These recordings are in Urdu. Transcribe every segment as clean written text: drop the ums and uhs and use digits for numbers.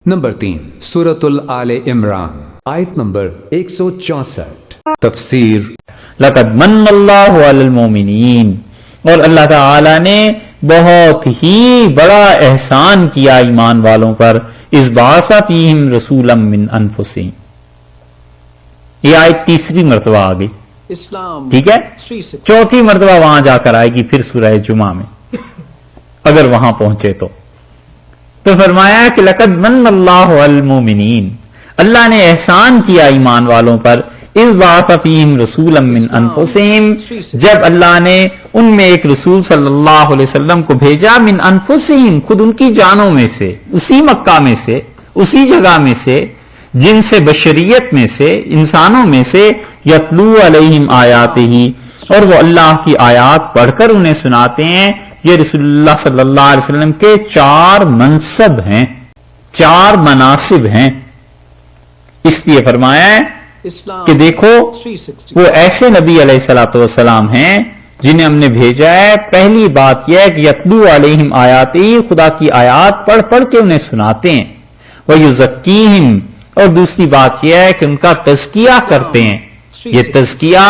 نمبر 3 سورۃ آل عمران آیت نمبر 164 تفسیر لقد من اللہ علی المومنین، اور اللہ تعالی نے بہت ہی بڑا احسان کیا ایمان والوں پر، اذ بعث فیہم رسولا من انفسہم۔ یہ آیت تیسری مرتبہ آ گئی، ٹھیک ہے، چوتھی مرتبہ وہاں جا کر آئے گی پھر سورہ جمعہ میں، اگر وہاں پہنچے تو فرمایا کہ لقد من اللہ علی المومنین، اللہ نے احسان کیا ایمان والوں پر، اذ بعث فیہم رسولا من انفسہم، جب اللہ نے ان میں ایک رسول صلی اللہ علیہ وسلم کو بھیجا، من انفسہم، خود ان کی جانوں میں سے، اسی مکہ میں سے، اسی جگہ میں سے، جن سے بشریت میں سے، انسانوں میں سے، یتلو علیہم آیاتہ، اور وہ اللہ کی آیات پڑھ کر انہیں سناتے ہیں۔ یہ رسول اللہ صلی اللہ علیہ وسلم کے 4 منصب ہیں، 4 مناصب ہیں، اس لیے فرمایا ہے کہ دیکھو وہ ایسے نبی علیہ الصلوۃ والسلام ہیں جنہیں ہم نے بھیجا ہے۔ پہلی بات یہ ہے کہ یتلو علیہم آیاتی، خدا کی آیات پڑھ پڑھ کے انہیں سناتے ہیں، ویزکیہم، اور دوسری بات یہ ہے کہ ان کا تزکیہ کرتے ہیں۔ یہ تزکیہ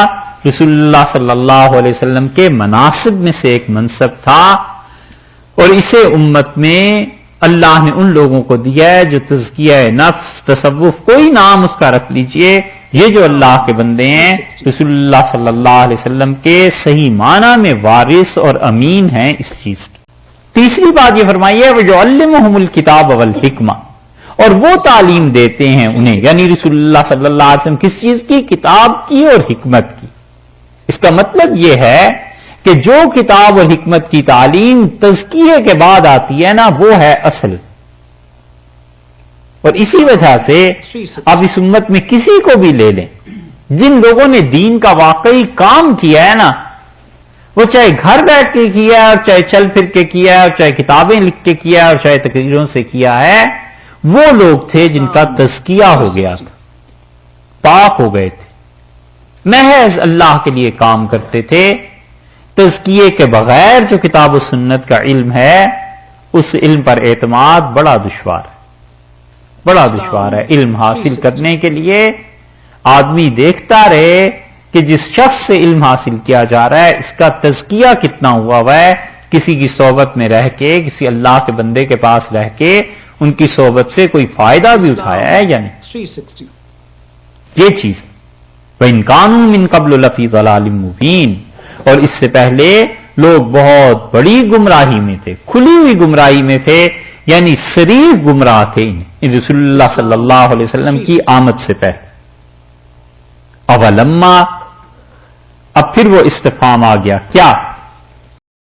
رسول اللہ صلی اللہ علیہ وسلم کے مناصب میں سے ایک منصب تھا، اور اسے امت میں اللہ نے ان لوگوں کو دیا ہے جو تزکیہ نفس، تصوف، کوئی نام اس کا رکھ لیجئے، یہ جو اللہ کے بندے ہیں رسول اللہ صلی اللہ علیہ وسلم کے صحیح معنی میں وارث اور امین ہیں اس چیز کی۔ تیسری بات یہ فرمائی ہے وَيُعَلِّمُهُمُ الْكِتَابَ وَالْحِکْمَةَ، اور وہ تعلیم دیتے ہیں انہیں، یعنی رسول اللہ صلی اللہ علیہ وسلم کس چیز کی؟ کتاب کی اور حکمت کی۔ اس کا مطلب یہ ہے کہ جو کتاب اور حکمت کی تعلیم تزکیے کے بعد آتی ہے نا، وہ ہے اصل۔ اور اسی وجہ سے اب اس امت میں کسی کو بھی لے لیں، جن لوگوں نے دین کا واقعی کام کیا ہے نا، وہ چاہے گھر بیٹھ کے کیا ہے، اور چاہے چل پھر کے کیا ہے، اور چاہے کتابیں لکھ کے کیا ہے، اور چاہے تقریروں سے کیا ہے، وہ لوگ تھے جن کا تزکیہ ہو گیا تھا، پاک ہو گئے تھے، محض اللہ کے لیے کام کرتے تھے۔ تزکیے کے بغیر جو کتاب و سنت کا علم ہے، اس علم پر اعتماد بڑا دشوار ہے، بڑا دشوار ہے۔ علم حاصل کرنے کے لیے آدمی دیکھتا رہے کہ جس شخص سے علم حاصل کیا جا رہا ہے اس کا تزکیہ کتنا ہوا ہے، کسی کی صحبت میں رہ کے، کسی اللہ کے بندے کے پاس رہ کے ان کی صحبت سے کوئی فائدہ بھی اٹھایا ہے یا نہیں، یہ چیز۔ وَإِن كَانُوا مِن قَبْلُ لَفِي ضَلَالٍ مُبِينٍ، اور اس سے پہلے لوگ بہت بڑی گمراہی میں تھے، کھلی ہوئی گمراہی میں تھے، یعنی صریح گمراہ تھے ان رسول اللہ صلی اللہ علیہ وسلم کی آمد سے پہلے۔ اولما، اب پھر وہ استفہام آ گیا، کیا؟